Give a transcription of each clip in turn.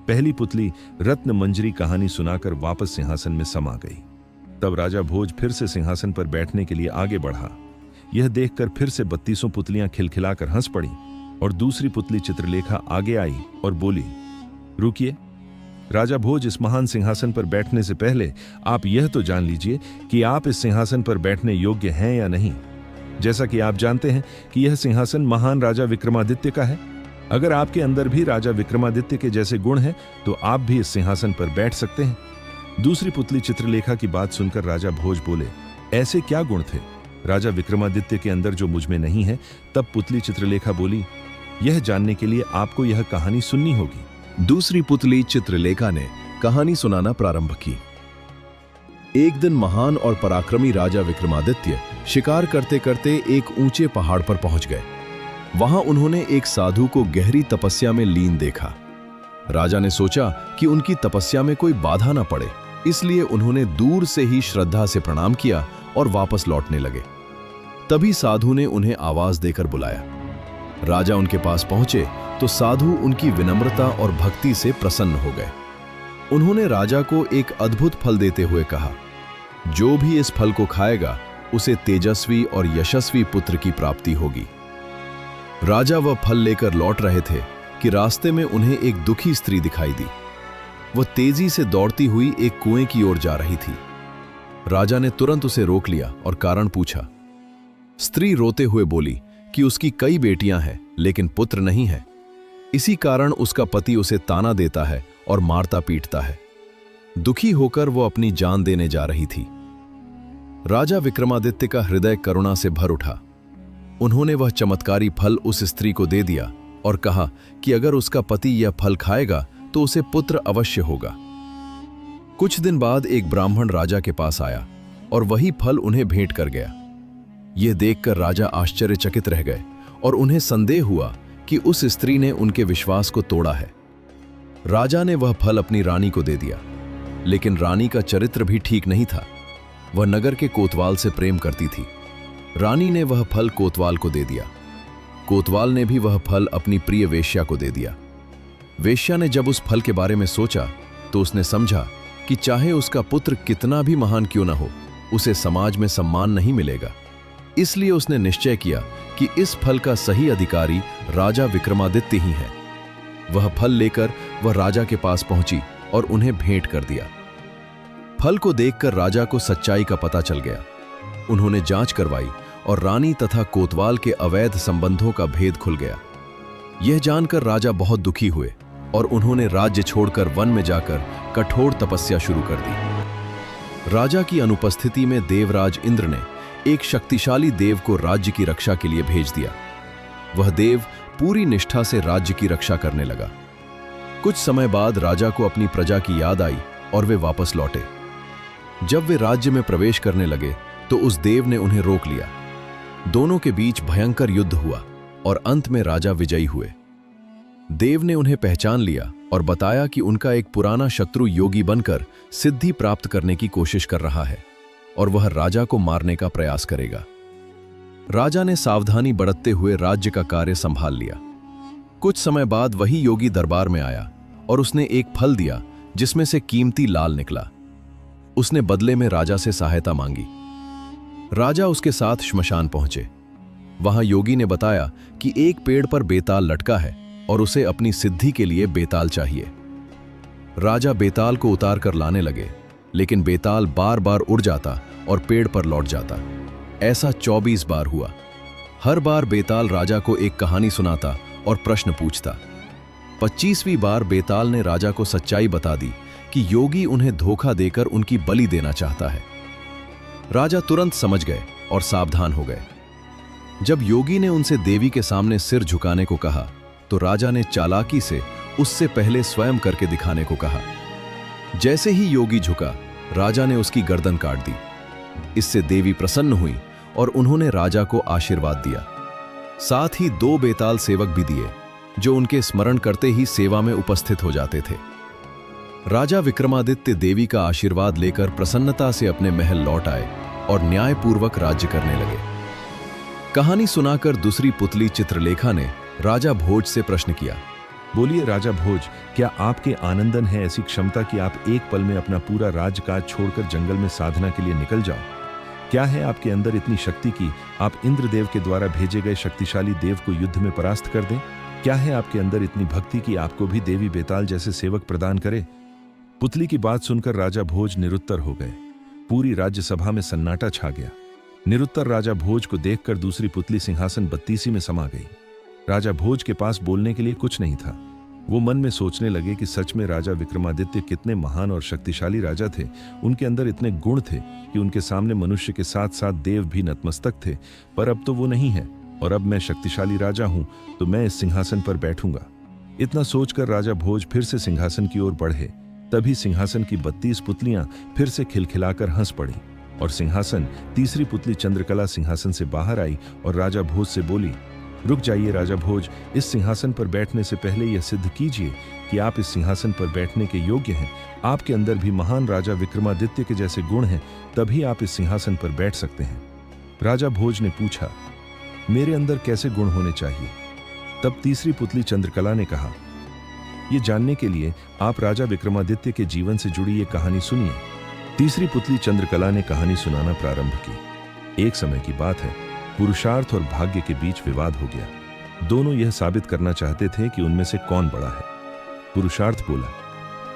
पहली पुतली रत्न मंजरी कहानी सुनाकर वापस सिंहासन में समा गई। तब राजा भोज फिर से सिंहासन पर बैठने के लिए आगे बढ़ा। यह देखकर फिर से 32 पुतलियां खिलखिलाकर हंस पड़ी और दूसरी पुतली चित्रलेखा आगे आई और बोली, रुकिए राजा भोज, इस महान सिंहासन पर बैठने से पहले आप यह तो जान लीजिए कि आप इस सिंहासन पर बैठने योग्य हैं या नहीं। जैसा कि आप जानते हैं कि यह सिंहासन महान राजा विक्रमादित्य का है। अगर आपके अंदर भी राजा विक्रमादित्य के जैसे गुण हैं तो आप भी इस सिंहासन पर बैठ सकते हैं। दूसरी पुतली चित्रलेखा की बात सुनकर राजा भोज बोले, ऐसे क्या गुण थे राजा विक्रमादित्य के अंदर जो मुझ में नहीं है? तब पुतली चित्रलेखा बोली, यह जानने के लिए आपको यह कहानी सुननी होगी। दूसरी पुतली चित्रलेखा ने कहानी सुनाना प्रारंभ की। एक दिन महान और पराक्रमी राजा विक्रमादित्य शिकार करते करते एक ऊंचे पहाड़ पर पहुंच गए। वहां उन्होंने एक साधु को गहरी तपस्या में लीन देखा। राजा ने सोचा कि उनकी तपस्या में कोई बाधा न पड़े, इसलिए उन्होंने दूर से ही श्रद्धा से प्रणाम किया और वापस लौटने लगे। तभी साधु ने उन्हें आवाज देकर बुलाया। राजा उनके पास पहुंचे तो साधु उनकी विनम्रता और भक्ति से प्रसन्न हो गए। उन्होंने राजा को एक अद्भुत फल देते हुए कहा, जो भी इस फल को खाएगा उसे तेजस्वी और यशस्वी पुत्र की प्राप्ति होगी। राजा वह फल लेकर लौट रहे थे कि रास्ते में उन्हें एक दुखी स्त्री दिखाई दी। वह तेजी से दौड़ती हुई एक कुएं की ओर जा रही थी। राजा ने तुरंत उसे रोक लिया और कारण पूछा। स्त्री रोते हुए बोली कि उसकी कई बेटियां हैं लेकिन पुत्र नहीं है। इसी कारण उसका पति उसे ताना देता है और मारता पीटता है। दुखी होकर वो अपनी जान देने जा रही थी। राजा विक्रमादित्य का हृदय करुणा से भर उठा। उन्होंने वह चमत्कारी फल उस स्त्री को दे दिया और कहा कि अगर उसका पति यह फल खाएगा तो उसे पुत्र अवश्य होगा। कुछ दिन बाद एक ब्राह्मण राजा के पास आया और वही फल उन्हें भेंट कर गया। यह देखकर राजा आश्चर्यचकित रह गए और उन्हें संदेह हुआ कि उस स्त्री ने उनके विश्वास को तोड़ा है। राजा ने वह फल अपनी रानी को दे दिया, लेकिन रानी का चरित्र भी ठीक नहीं था। वह नगर के कोतवाल से प्रेम करती थी। रानी ने वह फल कोतवाल को दे दिया। कोतवाल ने भी वह फल अपनी प्रिय वेश्या को दे दिया। वेश्या ने जब उस फल के बारे में सोचा तो उसने समझा कि चाहे उसका पुत्र कितना भी महान क्यों न हो, उसे समाज में सम्मान नहीं मिलेगा। इसलिए उसने निश्चय किया कि इस फल का सही अधिकारी राजा विक्रमादित्य ही है। वह फल लेकर वह राजा के पास पहुंची और उन्हें भेंट कर दिया। फल को देखकर राजा को सच्चाई का पता चल गया। उन्होंने जांच करवाई और रानी तथा कोतवाल के अवैध संबंधों का भेद खुल गया। यह जानकर राजा बहुत दुखी हुए और उन्होंने राज्य छोड़कर वन में जाकर कठोर तपस्या शुरू कर दी। राजा की अनुपस्थिति में देवराज इंद्र ने एक शक्तिशाली देव को राज्य की रक्षा के लिए भेज दिया। वह देव पूरी निष्ठा से राज्य की रक्षा करने लगा। कुछ समय बाद राजा को अपनी प्रजा की याद आई और वे वापस लौटे। जब वे राज्य में प्रवेश करने लगे तो उस देव ने उन्हें रोक लिया। दोनों के बीच भयंकर युद्ध हुआ और अंत में राजा विजयी हुए। देव ने उन्हें पहचान लिया और बताया कि उनका एक पुराना शत्रु योगी बनकर सिद्धि प्राप्त करने की कोशिश कर रहा है और वह राजा को मारने का प्रयास करेगा। राजा ने सावधानी बरतते हुए राज्य का कार्य संभाल लिया। कुछ समय बाद वही योगी दरबार में आया और उसने एक फल दिया जिसमें से कीमती लाल निकला। उसने बदले में राजा से सहायता मांगी। राजा उसके साथ श्मशान पहुंचे। वहां योगी ने बताया कि एक पेड़ पर बेताल लटका है और उसे अपनी सिद्धि के लिए बेताल चाहिए। राजा बेताल को उतार कर लाने लगे, लेकिन बेताल बार बार उड़ जाता और पेड़ पर लौट जाता। ऐसा 24 बार हुआ। हर बार बेताल राजा को एक कहानी सुनाता और प्रश्न पूछता। 25वीं बार बेताल ने राजा को सच्चाई बता दी कि योगी उन्हें धोखा देकर उनकी बलि देना चाहता है। राजा तुरंत समझ गए और सावधान हो गए। जब योगी ने उनसे देवी के सामने सिर झुकाने को कहा तो राजा ने चालाकी से उससे पहले स्वयं करके दिखाने को कहा। जैसे ही योगी झुका, राजा ने उसकी गर्दन काट दी। इससे देवी प्रसन्न हुई और उन्होंने राजा को आशीर्वाद दिया। साथ ही 2 बेताल सेवक भी दिए जो उनके स्मरण करते ही सेवा में उपस्थित हो जाते थे। राजा विक्रमादित्य देवी का आशीर्वाद लेकर प्रसन्नता से अपने महल लौट आए और न्यायपूर्वक राज्य करने लगे। कहानी सुनाकर दूसरी पुतली चित्रलेखा ने राजा भोज से प्रश्न किया, बोलिए राजा भोज, क्या आपके आनंदन है ऐसी क्षमता कि आप एक पल में अपना पूरा राजकाज छोड़कर जंगल में साधना के लिए निकल जाओ? क्या है आपके अंदर इतनी शक्ति कि आप इंद्रदेव के द्वारा भेजे गए शक्तिशाली देव को युद्ध में परास्त कर दें? क्या है आपके अंदर इतनी भक्ति कि आपको भी देवी बेताल जैसे सेवक प्रदान करे? पुतली की बात सुनकर राजा भोज निरुत्तर हो गए। पूरी राज्यसभा में सन्नाटा छा गया। निरुत्तर राजा भोज को देखकर दूसरी पुतली सिंहासन बत्तीसी में समा गई। राजा भोज के पास बोलने के लिए कुछ नहीं था। वो मन में सोचने लगे कि सच में राजा विक्रमादित्य कितने महान और शक्तिशाली राजा थे। उनके अंदर इतने गुण थे कि उनके सामने मनुष्य के साथ साथ देव भी नतमस्तक थे। पर अब तो वो नहीं है, और अब मैं शक्तिशाली राजा हूं तो मैं इस सिंहासन पर बैठूंगा। इतना सोचकर राजा भोज फिर से सिंहासन की ओर बढ़े। तभी सिंहासन की 32 पुतलियां फिर से खिलखिलाकर हंस पड़ी और सिंहासन तीसरी पुतली चंद्रकला सिंहासन से बाहर आई और राजा भोज से बोली, रुक जाइए राजा भोज, इस सिंहासन पर बैठने से पहले यह सिद्ध कीजिए कि आप इस सिंहासन पर बैठने के योग्य हैं। आपके अंदर भी महान राजा विक्रमादित्य के जैसे गुण हैं, तभी आप इस सिंहासन पर बैठ सकते हैं। राजा भोज ने पूछा, मेरे अंदर कैसे गुण होने चाहिए? तब तीसरी पुतली चंद्रकला ने कहा, यह जानने के लिए आप राजा विक्रमादित्य के जीवन से जुड़ी ये कहानी सुनिए। तीसरी पुतली चंद्रकला ने कहानी सुनाना प्रारंभ की। एक समय की बात है, पुरुषार्थ और भाग्य के बीच विवाद हो गया। दोनों यह साबित करना चाहते थे कि उनमें से कौन बड़ा है। पुरुषार्थ बोला,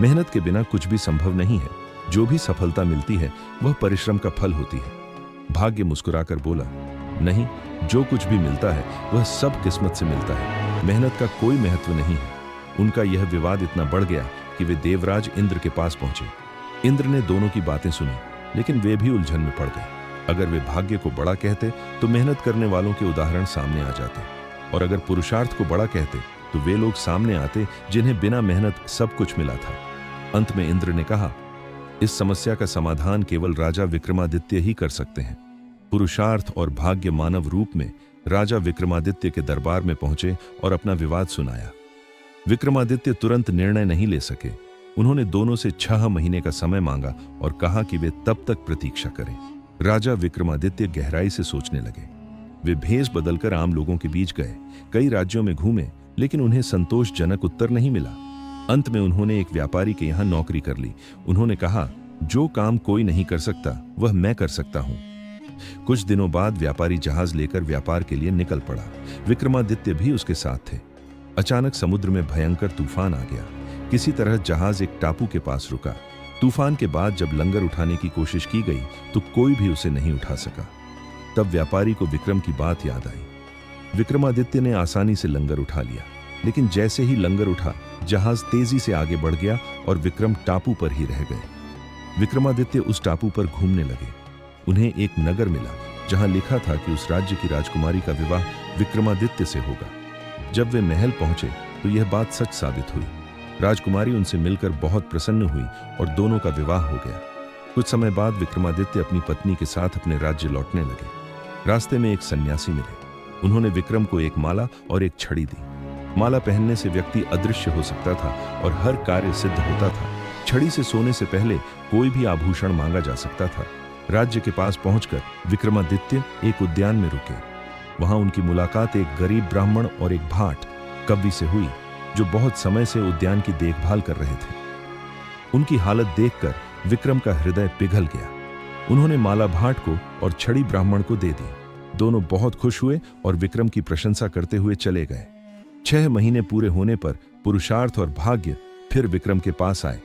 मेहनत के बिना कुछ भी संभव नहीं है। जो भी सफलता मिलती है वह परिश्रम का फल होती है। भाग्य मुस्कुराकर बोला, नहीं, जो कुछ भी मिलता है वह सब किस्मत से मिलता है। मेहनत का कोई महत्व नहीं है। उनका यह विवाद इतना बढ़ गया कि वे देवराज इंद्र के पास पहुंचे। इंद्र ने दोनों की बातें सुनी, लेकिन वे भी उलझन में पड़ गए। अगर वे भाग्य को बड़ा कहते तो मेहनत करने वालों के उदाहरण सामने आ जाते, और अगर पुरुषार्थ को बड़ा कहते तो वे लोग सामने आते जिन्हें बिना मेहनत सब कुछ मिला था। अंत में इंद्र ने कहा, इस समस्या का समाधान केवल राजा विक्रमादित्य ही कर सकते हैं। पुरुषार्थ और भाग्य मानव रूप में राजा विक्रमादित्य के दरबार में पहुंचे और अपना विवाद सुनाया। विक्रमादित्य तुरंत निर्णय नहीं ले सके। उन्होंने दोनों से 6 महीने का समय मांगा और कहा कि वे तब तक प्रतीक्षा करें। राजा विक्रमादित्य गहराई से सोचने लगे। वे भेष बदलकर आम लोगों के बीच गए, कई राज्यों में घूमे, लेकिन उन्हें संतोषजनक उत्तर नहीं मिला। अंत में उन्होंने एक व्यापारी के यहाँ नौकरी कर ली। उन्होंने कहा, जो काम कोई नहीं कर सकता वह मैं कर सकता हूँ। कुछ दिनों बाद व्यापारी जहाज लेकर व्यापार के लिए निकल पड़ा। विक्रमादित्य भी उसके साथ थे। अचानक समुद्र में भयंकर तूफान आ गया। किसी तरह जहाज एक टापू के पास रुका। तूफान के बाद जब लंगर उठाने की कोशिश की गई तो कोई भी उसे नहीं उठा सका। तब व्यापारी को विक्रम की बात याद आई। विक्रमादित्य ने आसानी से लंगर उठा लिया, लेकिन जैसे ही लंगर उठा, जहाज तेजी से आगे बढ़ गया और विक्रम टापू पर ही रह गए। विक्रमादित्य उस टापू पर घूमने लगे। उन्हें एक नगर मिला जहां लिखा था कि उस राज्य की राजकुमारी का विवाह विक्रमादित्य से होगा। जब वे महल पहुंचे तो यह बात सच साबित हुई। राजकुमारी उनसे मिलकर बहुत प्रसन्न हुई और दोनों का विवाह हो गया। कुछ समय बाद विक्रमादित्य अपनी पत्नी के साथ अपने राज्य लौटने लगे। रास्ते में एक सन्यासी मिले। उन्होंने विक्रम को एक माला और एक छड़ी दी। माला पहनने से व्यक्ति अदृश्य हो सकता था और हर कार्य सिद्ध होता था। छड़ी से सोने से पहले कोई भी आभूषण मांगा जा सकता था। राज्य के पास पहुंचकर विक्रमादित्य एक उद्यान में रुके। वहां उनकी मुलाकात एक गरीब ब्राह्मण और एक भाट कवि से हुई, जो बहुत समय से उद्यान की देखभाल कर रहे थे। उनकी हालत देखकर विक्रम का हृदय पिघल गया। उन्होंने माला भाट को और छड़ी ब्राह्मण को दे दी। दोनों बहुत खुश हुए और विक्रम की प्रशंसा करते हुए चले गए। 6 महीने पूरे होने पर पुरुषार्थ और भाग्य फिर विक्रम के पास आए।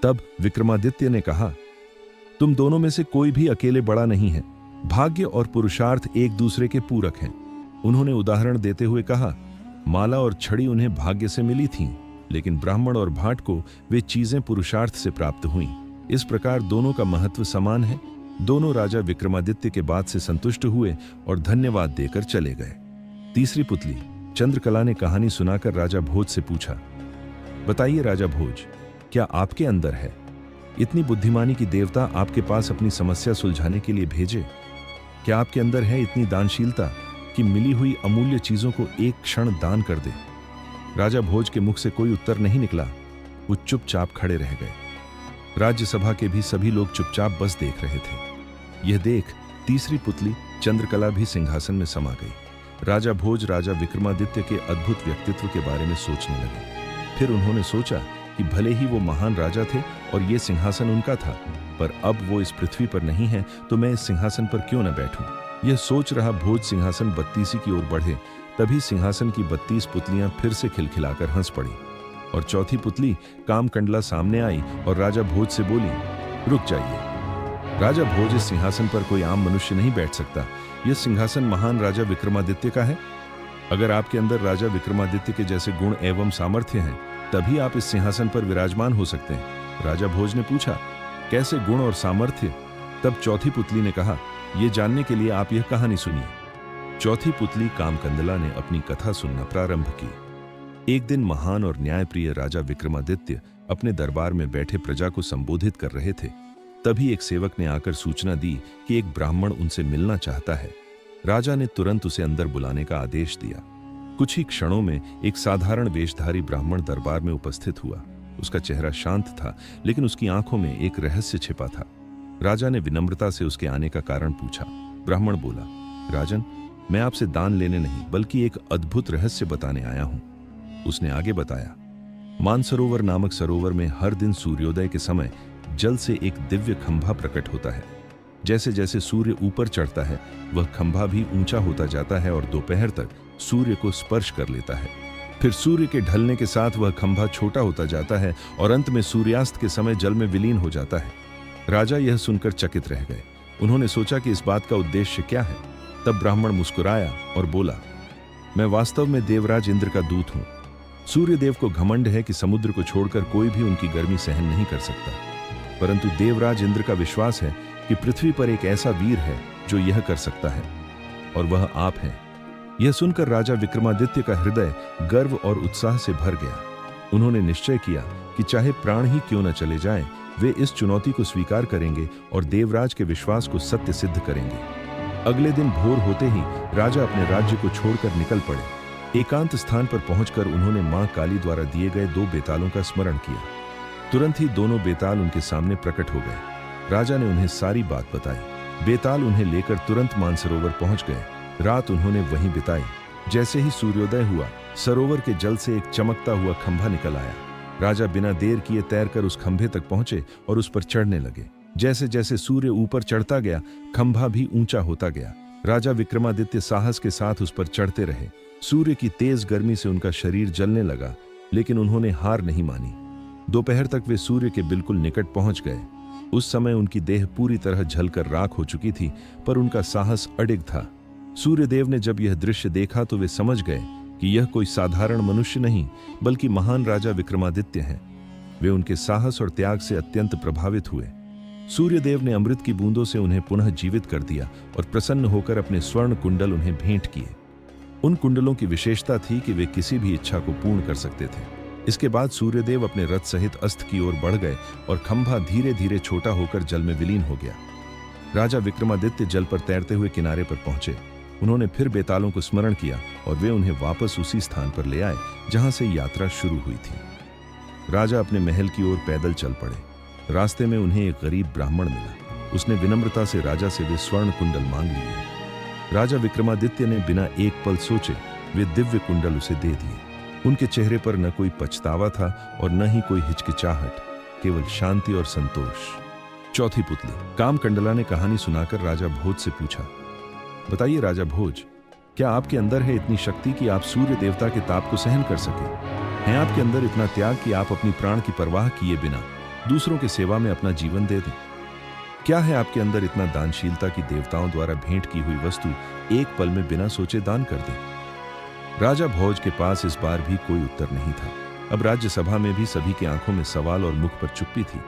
तब विक्रमादित्य ने कहा, तुम दोनों में से कोई भी अकेले बड़ा नहीं है। भाग्य और पुरुषार्थ एक दूसरे के पूरक हैं। उन्होंने उदाहरण देते हुए कहा, माला और छड़ी उन्हें भाग्य से मिली थीं, लेकिन ब्राह्मण और भाट को वे चीजें पुरुषार्थ से प्राप्त हुईं। इस प्रकार दोनों का महत्व समान है। दोनों राजा विक्रमादित्य के बात से संतुष्ट हुए और धन्यवाद देकर चले गए। तीसरी पुतली चंद्रकला ने कहानी सुनाकर राजा भोज से पूछा, बताइए राजा भोज, क्या आपके अंदर है इतनी बुद्धिमानी की देवता आपके पास अपनी समस्या सुलझाने के लिए भेजे? क्या आपके अंदर है इतनी दानशीलता कि मिली हुई अमूल्य चीजों को एक क्षण दान कर दे? राजा भोज के मुख से कोई उत्तर नहीं निकला। वो चुपचाप खड़े रह गए। राज्यसभा के भी सभी लोग चुपचाप बस देख रहे थे। यह देख तीसरी पुतली चंद्रकला भी सिंहासन में समा गई। राजा भोज राजा विक्रमादित्य के अद्भुत व्यक्तित्व के बारे में सोचने लगे। फिर उन्होंने सोचा कि भले ही वो महान राजा थे और ये सिंहासन उनका था, पर अब वो इस पृथ्वी पर नहीं है, तो मैं इस सिंहासन पर क्यों न बैठूं। यह सोच रहा भोज सिंहासन बत्तीसी की ओर बढ़े, तभी सिंहासन की 32 पुतलियां फिर से खिलखिलाकर हंस पड़ी और चौथी पुतली कामकंडला सामने आई और राजा भोज से बोली, रुक जाइए। राजा भोज, इस सिंहासन पर कोई आम मनुष्य नहीं बैठ सकता। यह सिंहासन महान राजा विक्रमादित्य का है। अगर आपके अंदर राजा विक्रमादित्य के जैसे गुण एवं सामर्थ्य हैं, तभी आप इस सिंहासन पर विराजमान हो सकते हैं। राजा भोज ने पूछा, कैसे गुण और सामर्थ्य? तब चौथी पुतली ने कहा, यह जानने के लिए आप यह कहानी सुनिए। चौथी पुतली कामकंडला ने अपनी कथा सुनना प्रारंभ की। एक दिन महान और न्यायप्रिय राजा विक्रमादित्य अपने दरबार में बैठे प्रजा को संबोधित कर रहे थे। तभी एक सेवक ने आकर सूचना दी कि एक ब्राह्मण उनसे मिलना चाहता है। राजा ने तुरंत उसे अंदर बुलाने का आदेश दिया। कुछ ही क्षणों में एक साधारण वेशधारी ब्राह्मण दरबार में उपस्थित हुआ। उसका चेहरा शांत था, लेकिन उसकी आंखों में एक रहस्य छिपा था। राजा ने विनम्रता से उसके आने का कारण पूछा। ब्राह्मण बोला, राजन, मैं आपसे दान लेने नहीं बल्कि एक अद्भुत रहस्य बताने आया हूं। उसने आगे बताया, मानसरोवर नामक सरोवर में हर दिन सूर्योदय के समय जल से एक दिव्य खंभा प्रकट होता है। जैसे जैसे सूर्य ऊपर चढ़ता है, वह खंभा भी ऊंचा होता जाता है और दोपहर तक सूर्य को स्पर्श कर लेता है। फिर सूर्य के ढलने के साथ वह खंभा छोटा होता जाता है और अंत में सूर्यास्त के समय जल में विलीन हो जाता है। राजा यह सुनकर चकित रह गए। उन्होंने सोचा कि इस बात का उद्देश्य क्या है। तब ब्राह्मण मुस्कुराया और बोला, मैं वास्तव में देवराज इंद्र का दूत हूं। सूर्यदेव को घमंड है कि समुद्र को छोड़कर कोई भी उनकी गर्मी सहन नहीं कर सकता, परंतु देवराज इंद्र का विश्वास है कि पृथ्वी पर एक ऐसा वीर है जो यह कर सकता है, और वह आप हैं। यह सुनकर राजा विक्रमादित्य का हृदय गर्व और उत्साह से भर गया। उन्होंने निश्चय किया कि चाहे प्राण ही क्यों न चले जाएं, वे इस चुनौती को स्वीकार करेंगे और देवराज के विश्वास को सत्य सिद्ध करेंगे। अगले दिन भोर होते ही राजा अपने राज्य को छोड़कर निकल पड़े। एकांत स्थान पर पहुंचकर उन्होंने मां काली द्वारा दिए गए 2 बेतालों का स्मरण किया। तुरंत ही दोनों बेताल उनके सामने प्रकट हो गए। राजा ने उन्हें सारी बात बताई। बेताल उन्हें लेकर तुरंत मानसरोवर पहुंच गए। रात उन्होंने वहीं बिताई। जैसे ही सूर्योदय हुआ, सरोवर के जल से एक चमकता हुआ खंभा निकल आया। राजा बिना देर किए तैरकर उस खंभे तक पहुंचे और उस पर चढ़ने लगे। जैसे जैसे सूर्य ऊपर चढ़ता गया, खंभा भी ऊंचा होता गया। राजा विक्रमादित्य साहस के साथ उस पर चढ़ते रहे। सूर्य की तेज गर्मी से उनका शरीर जलने लगा, लेकिन उन्होंने हार नहीं मानी। दोपहर तक वे सूर्य के बिल्कुल निकट पहुंच गए। उस समय उनकी देह पूरी तरह जलकर राख हो चुकी थी, पर उनका साहस अडिग था। सूर्यदेव ने जब यह दृश्य देखा तो वे समझ गए कि यह कोई साधारण मनुष्य नहीं, बल्कि महान राजा विक्रमादित्य हैं। वे उनके साहस और त्याग से अत्यंत प्रभावित हुए। सूर्यदेव ने अमृत की बूंदों से उन्हें पुनः जीवित कर दिया और प्रसन्न होकर अपने स्वर्ण कुंडल उन्हें भेंट किए। उन कुंडलों की विशेषता थी कि वे किसी भी इच्छा को पूर्ण कर सकते थे। इसके बाद सूर्यदेव अपने रथ सहित अस्त की ओर बढ़ गए और खंभा धीरे धीरे छोटा होकर जल में विलीन हो गया। राजा विक्रमादित्य जल पर तैरते हुए किनारे पर पहुंचे। उन्होंने फिर बेतालों को स्मरण किया और वे उन्हें वापस उसी स्थान पर ले आए जहां से यात्रा शुरू हुई थी। राजा अपने महल की ओर पैदल चल पड़े। रास्ते में उन्हें एक गरीब ब्राह्मण मिला। उसने विनम्रता से राजा से वे स्वर्ण कुंडल मांग लिए। राजा विक्रमादित्य ने बिना एक पल सोचे वे दिव्य कुंडल उसे दे दिए। उनके चेहरे पर न कोई पछतावा था और न ही कोई हिचकिचाहट, केवल शांति और संतोष। चौथी पुतली कामकंडला ने कहानी सुनाकर राजा भोज से पूछा, बताइए राजा भोज, क्या आपके अंदर है इतनी शक्ति कि आप सूर्य देवता के ताप को सहन कर सके? है आपके अंदर इतना त्याग कि आप अपनी प्राण की परवाह किए बिना दूसरों की सेवा में अपना जीवन दे दें? क्या है आपके अंदर इतना दानशीलता कि देवताओं द्वारा भेंट की हुई वस्तु एक पल में बिना सोचे दान कर दें? राजा भोज के पास इस बार भी कोई उत्तर नहीं था। अब राज्यसभा में भी सभी की आंखों में सवाल और मुख पर चुप्पी थी।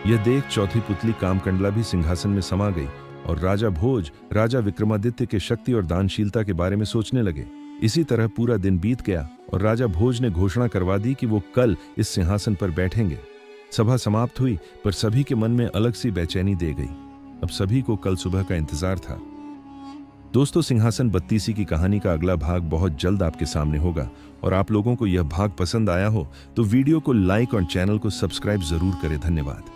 यह देख चौथी पुतली कामकंडला भी सिंहासन में समा गई और राजा भोज राजा विक्रमादित्य के शक्ति और दानशीलता के बारे में सोचने लगे। इसी तरह पूरा दिन बीत गया और राजा भोज ने घोषणा करवा दी कि वो कल इस सिंहासन पर बैठेंगे। सभा समाप्त हुई, पर सभी के मन में अलग सी बेचैनी दे गई। अब सभी को कल सुबह का इंतजार था। दोस्तों, सिंहासन बत्तीसी की कहानी का अगला भाग बहुत जल्द आपके सामने होगा और आप लोगों को यह भाग पसंद आया हो तो वीडियो को लाइक और चैनल को सब्सक्राइब जरूर करें। धन्यवाद।